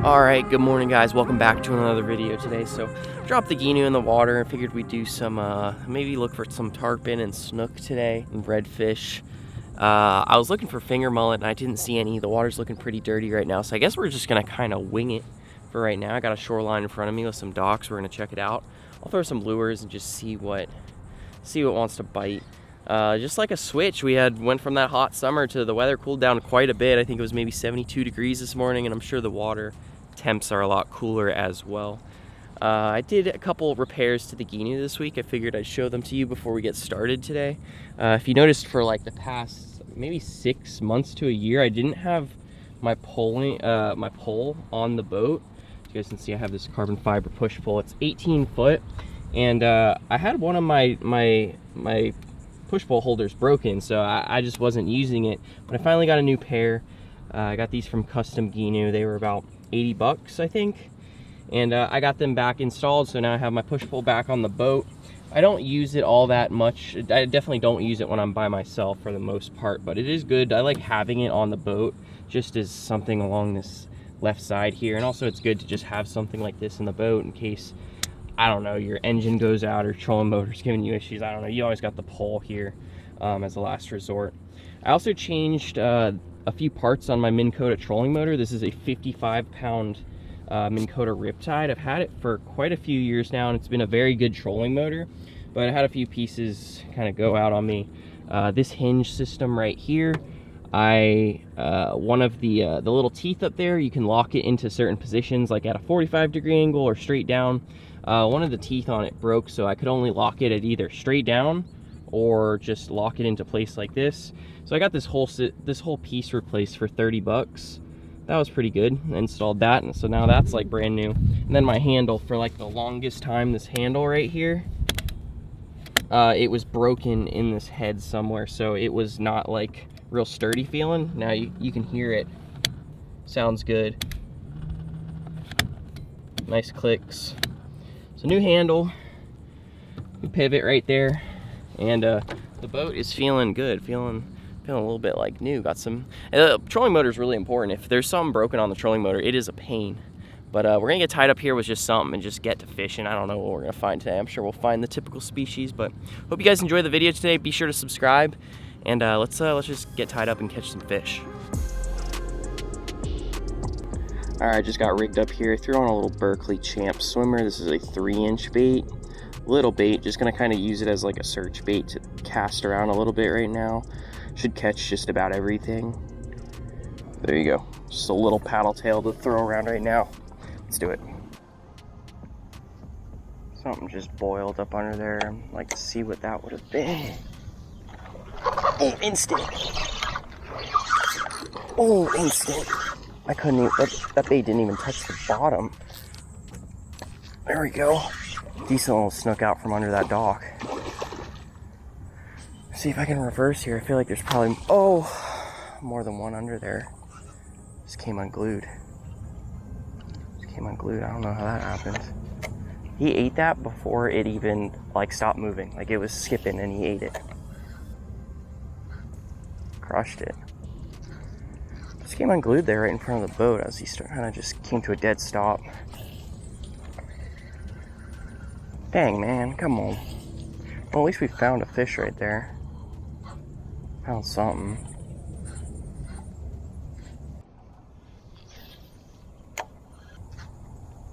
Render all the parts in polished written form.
Alright, good morning guys, welcome back to another video today. So, dropped the Gheenoe in the water and figured we'd do some, maybe look for some tarpon and snook today, and redfish. I was looking for finger mullet and I didn't see any. The water's looking pretty dirty right now, so I guess we're just gonna kind of wing it for right now. I got a shoreline in front of me with some docks, we're gonna check it out. I'll throw some lures and just see what wants to bite. Just like a switch, we went from that hot summer to the weather cooled down quite a bit. I think it was maybe 72 degrees this morning, and I'm sure the water temps are a lot cooler as well. I did a couple repairs to the Gheenoe this week. I figured I'd show them to you before we get started today. If you noticed, for like the past maybe 6 months to a year, I didn't have my pole on the boat. As you guys can see, I have this carbon fiber push pole. It's 18 foot, and I had one of my push pole holders broken, so I just wasn't using it. But I finally got a new pair. I got these from Custom Gheenoe. They were about 80 bucks, I think. And I got them back installed, so now I have my push pole back on the boat. I don't use it all that much. I definitely don't use it when I'm by myself for the most part, but it is good. I like having it on the boat just as something along this left side here. And also it's good to just have something like this in the boat in case, I don't know, your engine goes out or trolling motor's giving you issues. I don't know, you always got the pole here as a last resort. I also changed a few parts on my Minn Kota trolling motor. This is a 55-pound Minn Kota Riptide. I've had it for quite a few years now, and it's been a very good trolling motor, but I had a few pieces kind of go out on me. This hinge system right here, one of the little teeth up there, you can lock it into certain positions, like at a 45-degree angle or straight down. One of the teeth on it broke, so I could only lock it at either straight down or just lock it into place like this. So I got this whole piece replaced for 30 bucks. That was pretty good. I installed that, and so now that's like brand new. And then my handle, for like the longest time, this handle right here, it was broken in this head somewhere, so it was not like real sturdy feeling. Now you can hear it. Sounds good. Nice clicks. So new handle, new pivot right there, and the boat is feeling good, feeling a little bit like new. Got some trolling motor is really important. If there's something broken on the trolling motor, it is a pain. But we're gonna get tied up here with just something and just get to fishing. I don't know what we're gonna find today. I'm sure we'll find the typical species, but hope you guys enjoy the video today. Be sure to subscribe, and let's just get tied up and catch some fish. All right, just got rigged up here. Threw on a little Berkeley Champ swimmer. This is a 3-inch bait. Little bait, just gonna kind of use it as like a search bait to cast around a little bit right now. Should catch just about everything. There you go. Just a little paddle tail to throw around right now. Let's do it. Something just boiled up under there. I'd like to see what that would have been. Oh, instant. Oh, instant. I couldn't even, that bait didn't even touch the bottom. There we go. Decent little snook out from under that dock. See if I can reverse here. I feel like there's probably, more than one under there. Just came unglued. I don't know how that happened. He ate that before it even like stopped moving. Like it was skipping and he ate it. Crushed it. Just came unglued there right in front of the boat as he kind of just came to a dead stop. Dang, man, come on. Well, at least we found a fish right there. Found something.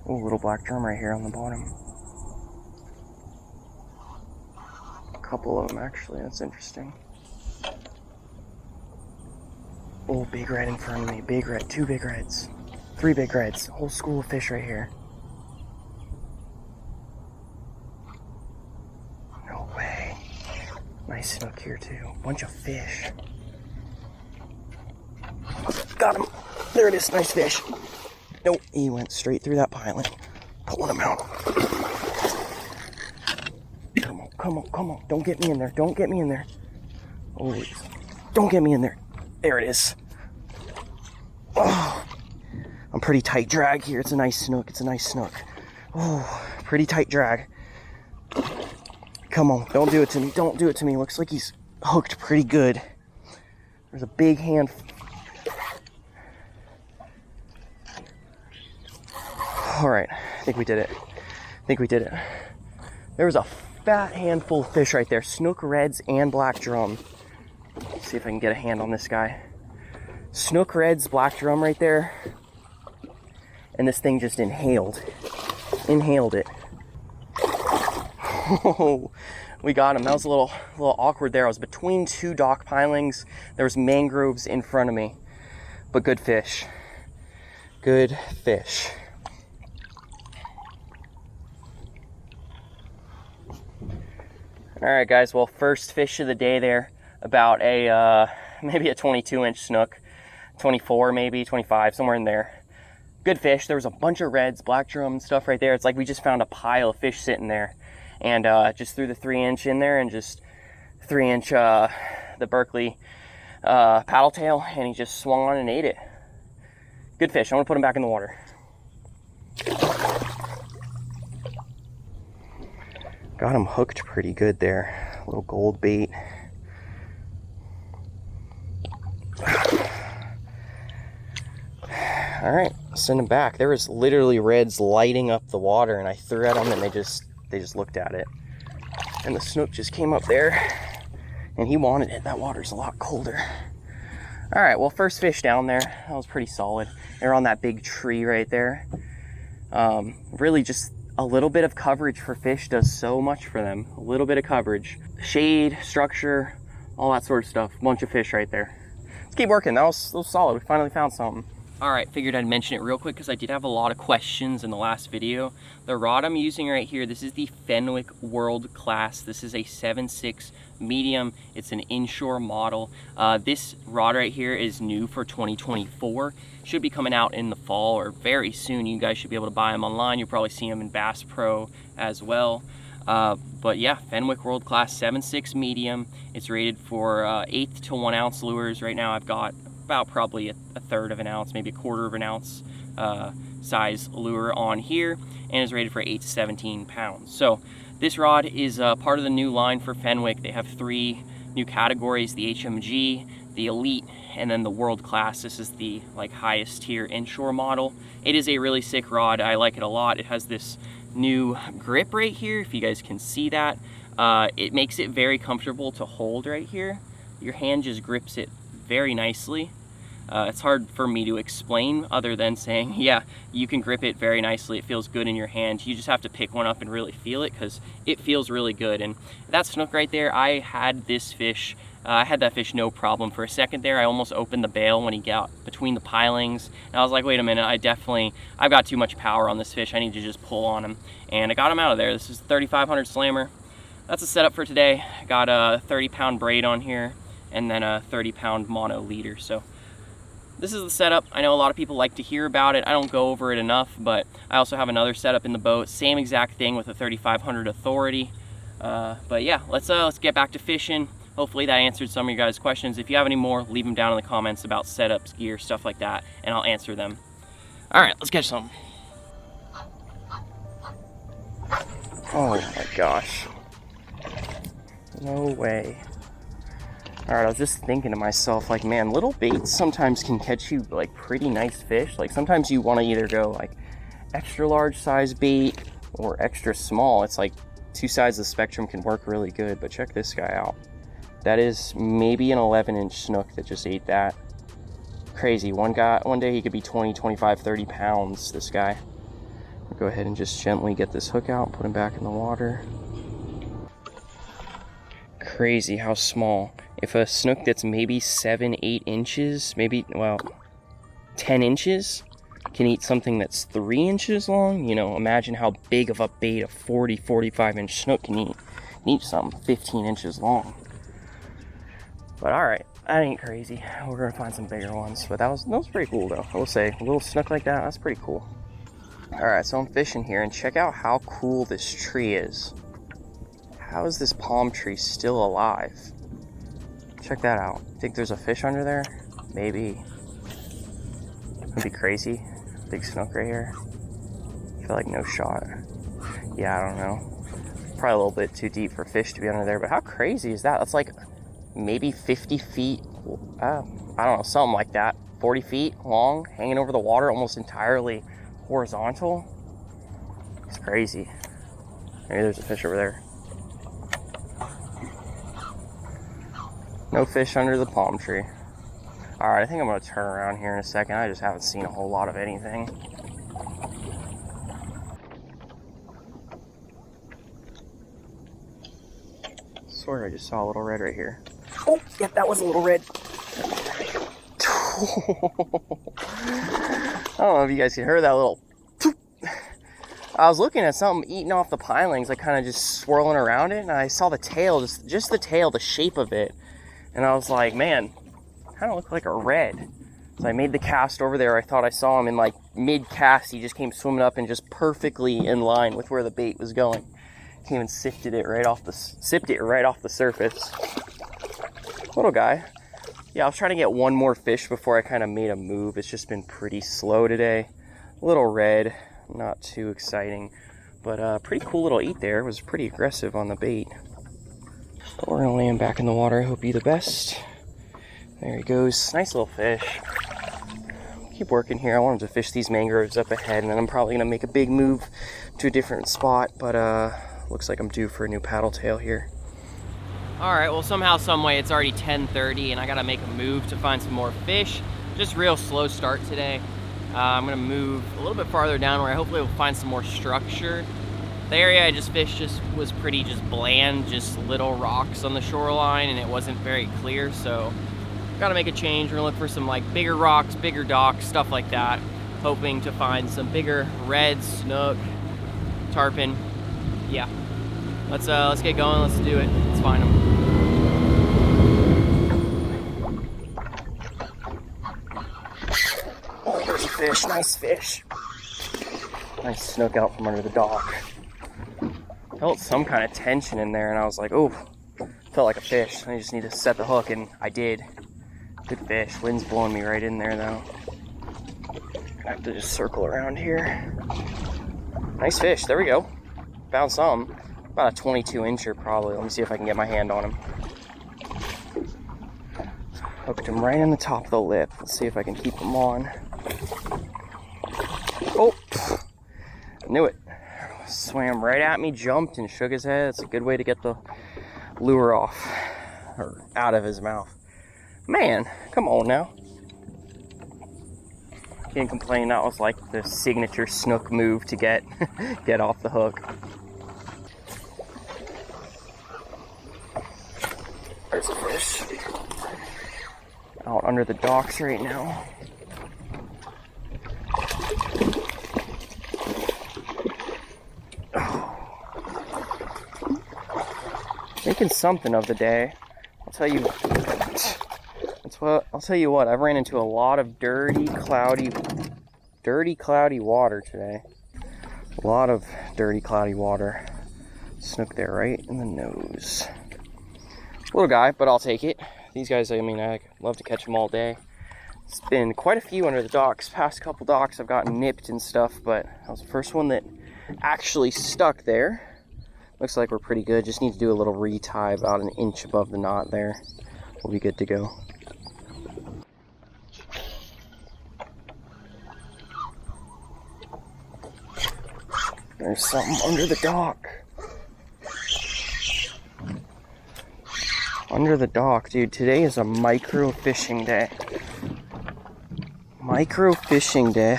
Oh, little black drum right here on the bottom. A couple of them, actually. That's interesting. Oh, big red in front of me. Big red. 2 big reds. 3 big reds. Whole school of fish right here. No way. Nice snook here, too. Bunch of fish. Got him. There it is. Nice fish. Nope. He went straight through that piling. Pulling him out. Come on. Come on. Come on. Don't get me in there. Don't get me in there. Oh, don't get me in there. There it is. Oh, I'm pretty tight drag here. It's a nice snook. It's a nice snook. Oh, pretty tight drag. Come on. Don't do it to me. Don't do it to me. Looks like he's hooked pretty good. There's a big hand. All right, I think we did it. There was a fat handful of fish right there. Snook reds and black drum. Let's see if I can get a hand on this guy. Snook reds, black drum right there. And this thing just inhaled it. Oh, we got him. That was a little awkward there. I was between two dock pilings. There was mangroves in front of me. But good fish. Good fish. All right, guys. Well, first fish of the day there. About a maybe a 22-inch snook, 24 maybe, 25, somewhere in there. Good fish. There was a bunch of reds, black drum and stuff right there. It's like we just found a pile of fish sitting there, and just threw the 3-inch in there and just 3-inch the Berkeley paddle tail, and he just swung on and ate it. Good fish. I'm gonna put him back in the water. Got him hooked pretty good there. A little gold bait. All right, send them back. There was literally reds lighting up the water, and I threw at them, and they just looked at it. And the snook just came up there, and he wanted it. That water's a lot colder. All right, well, first fish down there. That was pretty solid. They're on that big tree right there. Really just a little bit of coverage for fish does so much for them. A little bit of coverage. Shade, structure, all that sort of stuff. Bunch of fish right there. Let's keep working. That was solid. We finally found something. All right, figured I'd mention it real quick because I did have a lot of questions in the last video. The rod I'm using right here, this is the Fenwick World Class. This is a 7.6 medium. It's an inshore model. This rod right here is new for 2024. Should be coming out in the fall or very soon. You guys should be able to buy them online. You'll probably see them in Bass Pro as well. But yeah, Fenwick World Class 7.6 medium. It's rated for 1/8 to 1 ounce lures. Right now I've got about probably a 1/3 of an ounce, maybe 1/4 of an ounce size lure on here, and is rated for 8 to 17 pounds. So this rod is part of the new line for Fenwick. They have 3 new categories: the HMG, the Elite, and then the World Class. This is the highest tier inshore model. It is a really sick rod. I like it a lot. It has this new grip right here, if you guys can see that. It makes it very comfortable to hold right here. Your hand just grips it very nicely. It's hard for me to explain other than saying, yeah, you can grip it very nicely. It feels good in your hand. You just have to pick one up and really feel it because it feels really good. And that snook right there, I had this fish, I had that fish no problem. For a second there, I almost opened the bail when he got between the pilings. And I was like, wait a minute, I've got too much power on this fish. I need to just pull on him. And I got him out of there. This is the 3500 slammer. That's a setup for today. I got a 30-pound braid on here, and then a 30-pound mono leader. So this is the setup. I know a lot of people like to hear about it. I don't go over it enough, but I also have another setup in the boat. Same exact thing with a 3500 Authority. But yeah, let's get back to fishing. Hopefully that answered some of you guys' questions. If you have any more, leave them down in the comments about setups, gear, stuff like that, and I'll answer them. All right, let's catch some. Oh my gosh. No way. All right, I was just thinking to myself, man, little baits sometimes can catch you pretty nice fish. Sometimes you want to either go extra large size bait or extra small. It's two sides of the spectrum can work really good, but check this guy out. That is maybe an 11-inch snook that just ate that. Crazy. One day he could be 20, 25, 30 pounds, this guy. I'll go ahead and just gently get this hook out, put him back in the water. Crazy how small. If a snook that's maybe 7, 8 inches, maybe, well, 10 inches, can eat something that's 3 inches long, imagine how big of a bait a 40, 45-inch snook can eat. Eat something 15 inches long. But all right, that ain't crazy. We're gonna find some bigger ones. But that was pretty cool though. I will say, a little snook like that, that's pretty cool. All right, so I'm fishing here, and check out how cool this tree is. How is this palm tree still alive? Check that out. Think there's a fish under there? Maybe. That'd be crazy. Big snook right here. I feel like no shot. Yeah, I don't know. Probably a little bit too deep for fish to be under there, but how crazy is that? That's maybe 50 feet, I don't know, something like that. 40 feet long, hanging over the water, almost entirely horizontal. It's crazy. Maybe there's a fish over there. No fish under the palm tree. Alright, I think I'm going to turn around here in a second. I just haven't seen a whole lot of anything. I swear I just saw a little red right here. Oh, yeah, that was a little red. I don't know if you guys can hear that little... I was looking at something eating off the pilings, like kind of just swirling around it, and I saw the tail, just the tail, the shape of it. And I was like, man, kind of looked like a red. So I made the cast over there. I thought I saw him in like mid-cast. He just came swimming up and just perfectly in line with where the bait was going. Came and sipped it right off the surface. Little guy. Yeah, I was trying to get one more fish before I kind of made a move. It's just been pretty slow today. A little red, not too exciting, but pretty cool little eat there. It was pretty aggressive on the bait. But we're gonna land back in the water. I hope you the best. There he goes. Nice little fish. Keep working here. I want him to fish these mangroves up ahead, and then I'm probably gonna make a big move to a different spot, but looks like I'm due for a new paddle tail here. Alright, well somehow, someway, it's already 10:30 and I gotta make a move to find some more fish. Just real slow start today. I'm gonna move a little bit farther down where I hopefully will find some more structure. The area I just fished was pretty bland, just little rocks on the shoreline, and it wasn't very clear, so gotta make a change. We're gonna look for some like bigger rocks, bigger docks, stuff like that, hoping to find some bigger red, snook, tarpon. Yeah, let's get going. Let's do it. Let's find them. Oh, there's a fish. Nice fish. Nice snook out from under the dock. Felt some kind of tension in there, and I was like, oh, felt like a fish. I just need to set the hook, and I did. Good fish. Wind's blowing me right in there, though. I have to just circle around here. Nice fish. There we go. Found some. About a 22-incher, probably. Let me see if I can get my hand on him. Hooked him right in the top of the lip. Let's see if I can keep him on. Oh! Knew it. Swam right at me, jumped, and shook his head. It's a good way to get the lure off, or out of his mouth. Man, come on now. Can't complain. That was like the signature snook move to get off the hook. There's a fish. Out under the docks right now. Making something of the day. I'll tell you what, I've ran into a lot of dirty, cloudy water today. A lot of dirty, cloudy water. Snook there right in the nose. Little guy, but I'll take it. These guys, I mean, I love to catch them all day. It's been quite a few under the docks. Past couple docks I've gotten nipped and stuff, but that was the first one that actually stuck there. Looks like we're pretty good. Just need to do a little retie about an inch above the knot there. We'll be good to go. There's something under the dock. Under the dock, dude. Today is a micro fishing day. Micro fishing day.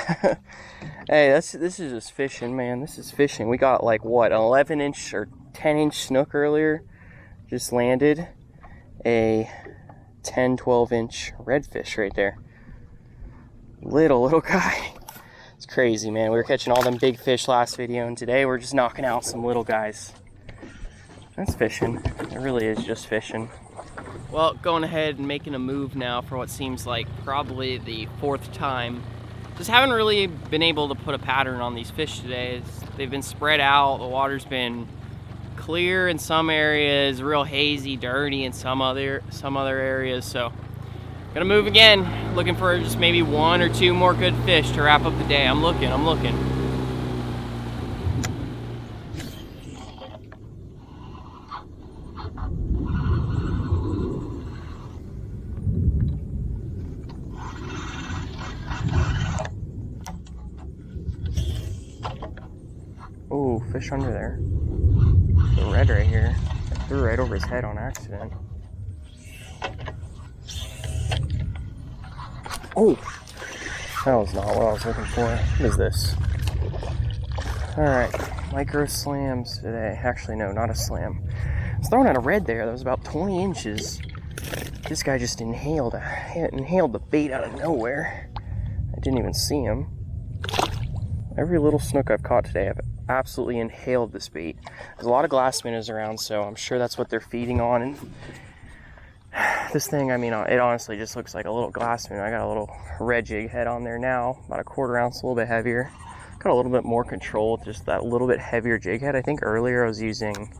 Hey, this is just fishing, man. This is fishing. We got like what, an 11-inch or 10-inch snook earlier. Just landed a 10-12-inch redfish right there. Little guy. It's crazy, man. We were catching all them big fish last video, and today we're just knocking out some little guys. That's fishing. It really is just fishing. Well, going ahead and making a move now for what seems like probably the 4th time. Just haven't really been able to put a pattern on these fish today. They've been spread out. The water's been clear in some areas, real hazy, dirty in some other areas. So, gonna move again. Looking for just maybe 1 or 2 more good fish to wrap up the day. I'm looking. Ooh, fish under there. The red right here. I threw right over his head on accident. Oh! That was not what I was looking for. What is this? Alright, micro slams today. Actually, no, not a slam. I was throwing out a red there that was about 20 inches. This guy just inhaled the bait out of nowhere. I didn't even see him. Every little snook I've caught today, I've absolutely inhaled this bait. There's a lot of glass minnows around, so I'm sure that's what they're feeding on. And this thing, I mean, it honestly just looks like a little glass minnow. I got a little red jig head on there now, about a 1/4 ounce, a little bit heavier. Got a little bit more control with just that little bit heavier jig head. I think earlier I was using,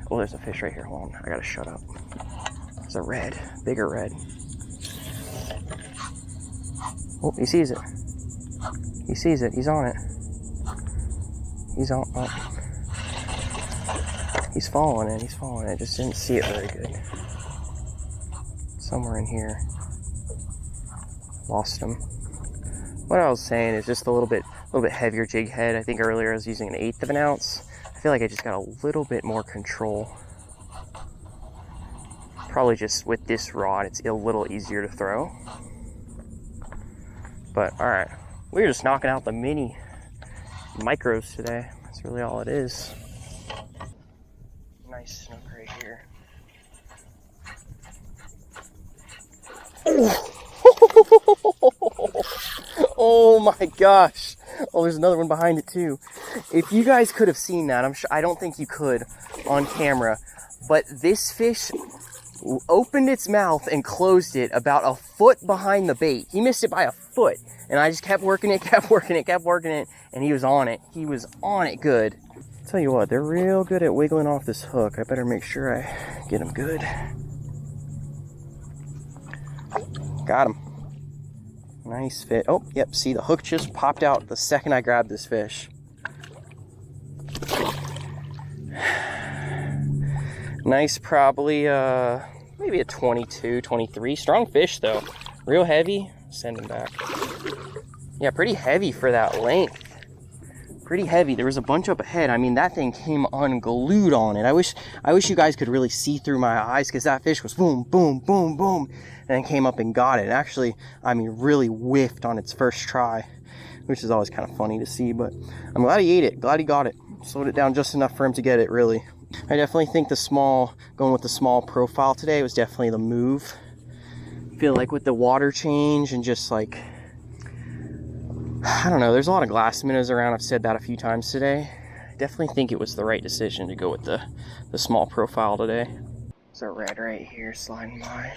oh, there's a fish right here. Hold on, I gotta shut up. There's a red, bigger red. Oh, he sees it. He sees it, he's on it. He's on, oh. He's following it, just didn't see it very good. Somewhere in here. Lost him. What I was saying is just a little bit heavier jig head. I think earlier I was using an 1/8 of an ounce. I feel like I just got a little bit more control. Probably just with this rod, it's a little easier to throw. But all right, we're just knocking out the mini micros today. That's really all it is. Nice snook right here. Oh! Oh my gosh. Oh, there's another one behind it too. If you guys could have seen that, I don't think you could on camera, but this fish opened its mouth and closed it about a foot behind the bait. He missed it by a foot, and I just kept working it, and he was on it. He was on it good. Tell you what, they're real good at wiggling off this hook. I better make sure I get him good. Got him. Nice fit. Oh, yep, see, the hook just popped out the second I grabbed this fish. Nice, probably, maybe a 22, 23. Strong fish, though. Real heavy. Send him back. Yeah, pretty heavy for that length. Pretty heavy. There was a bunch up ahead. I mean, that thing came unglued on it. I wish you guys could really see through my eyes, because that fish was boom, boom, boom, boom, and then came up and got it. Actually, I mean, really whiffed on its first try, which is always kind of funny to see, but I'm glad he ate it. Glad he got it. Slowed it down just enough for him to get it, really. I definitely think going with the small profile today was definitely the move. I feel like with the water change and just like, I don't know, there's a lot of glass minnows around. I've said that a few times today. I definitely think it was the right decision to go with the small profile today. There's a red right here sliding by.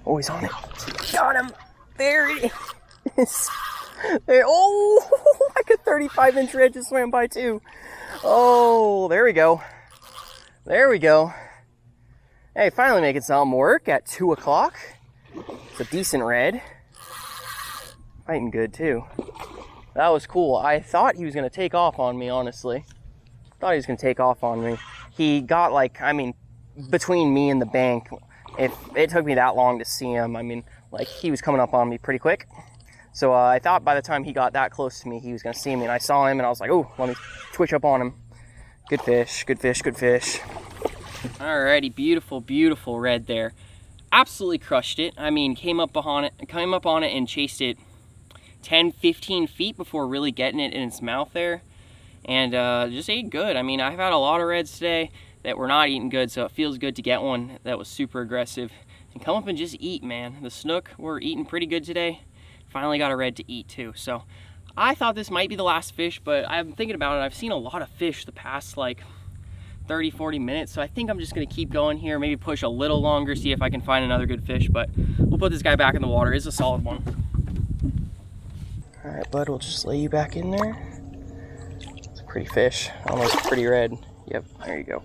Oh, he's on it. Got him. There it is. There. Oh, like a 35-inch red just swam by too. Oh, there we go. There we go. Hey, finally making some work at 2 o'clock. It's a decent red. Fighting good too. That was cool. I thought he was going to take off on me, honestly. Thought he was going to take off on me. He got like, I mean, between me and the bank, if it took me that long to see him, I mean, like he was coming up on me pretty quick. So I thought by the time he got that close to me, he was going to see me. And I saw him and I was like, oh, let me twitch up on him. Good fish, good fish, good fish. Alrighty, beautiful, beautiful red there. Absolutely crushed it. I mean, came up on it and chased it 10, 15 feet before really getting it in its mouth there. And just ate good. I mean, I've had a lot of reds today that were not eating good, so it feels good to get one that was super aggressive. And come up and just eat, man. The snook were eating pretty good today. Finally got a red to eat too. So I thought this might be the last fish, but I'm thinking about it. I've seen a lot of fish the past like 30, 40 minutes. So I think I'm just gonna keep going here, maybe push a little longer, see if I can find another good fish, but we'll put this guy back in the water. It's a solid one. All right, bud, we'll just lay you back in there. It's a pretty fish, almost pretty red. Yep, there you go.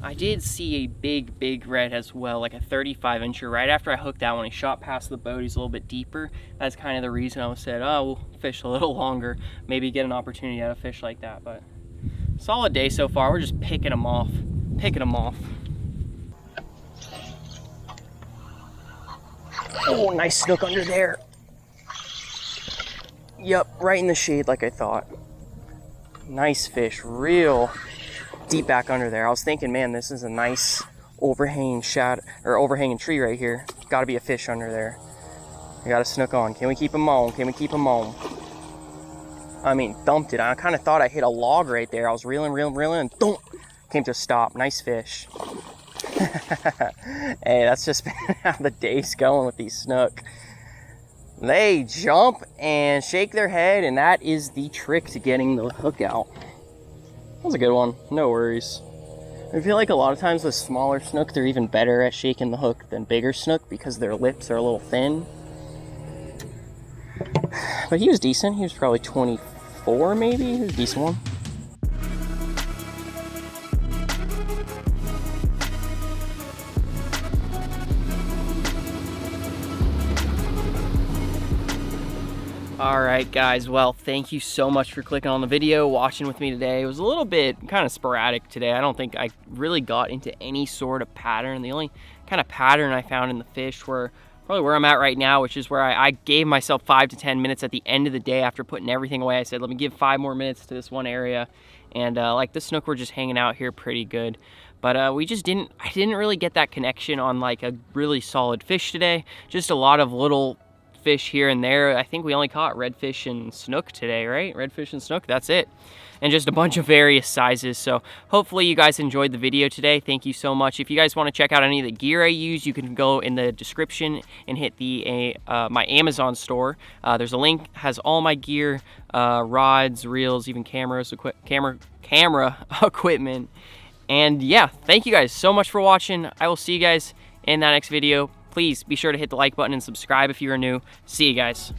I did see a big, big red as well, like a 35-incher. Right after I hooked that one, he shot past the boat. He's a little bit deeper. That's kind of the reason I said, oh, we'll fish a little longer, maybe get an opportunity at a fish like that. But solid day so far. We're just picking them off, Oh, nice snook under there. Yep, right in the shade like I thought. Nice fish, real deep back under there. I was thinking, man, this is a nice overhanging overhanging tree right here. Gotta be a fish under there. I got a snook on. Can we keep him on? Can we keep him on? I mean, thumped it. I kind of thought I hit a log right there. I was reeling, and thump, came to a stop. Nice fish. Hey, that's just been how the day's going with these snook. They jump and shake their head, and that is the trick to getting the hook out. That was a good one. No worries. I feel like a lot of times with smaller snook, they're even better at shaking the hook than bigger snook because their lips are a little thin. But he was decent. He was probably 24 maybe. He was a decent one. Alright guys, well, thank you so much for clicking on the video, watching with me today. It was a little bit kind of sporadic today. I don't think I really got into any sort of pattern. The only kind of pattern I found in the fish were probably where I'm at right now, which is where I gave myself 5 to 10 minutes at the end of the day after putting everything away. I said, let me give 5 more minutes to this one area. And like the snook were just hanging out here pretty good. But I didn't really get that connection on like a really solid fish today. Just a lot of little fish here and there. I think we only caught redfish and snook today, right? Redfish and snook, that's it. And just a bunch of various sizes. So hopefully you guys enjoyed the video today. Thank you so much. If you guys want to check out any of the gear I use, you can go in the description and hit the my Amazon store. There's a link, has all my gear, rods, reels, even cameras, camera equipment. And yeah, thank you guys so much for watching. I will see you guys in that next video. Please be sure to hit the like button and subscribe if you are new. See you guys.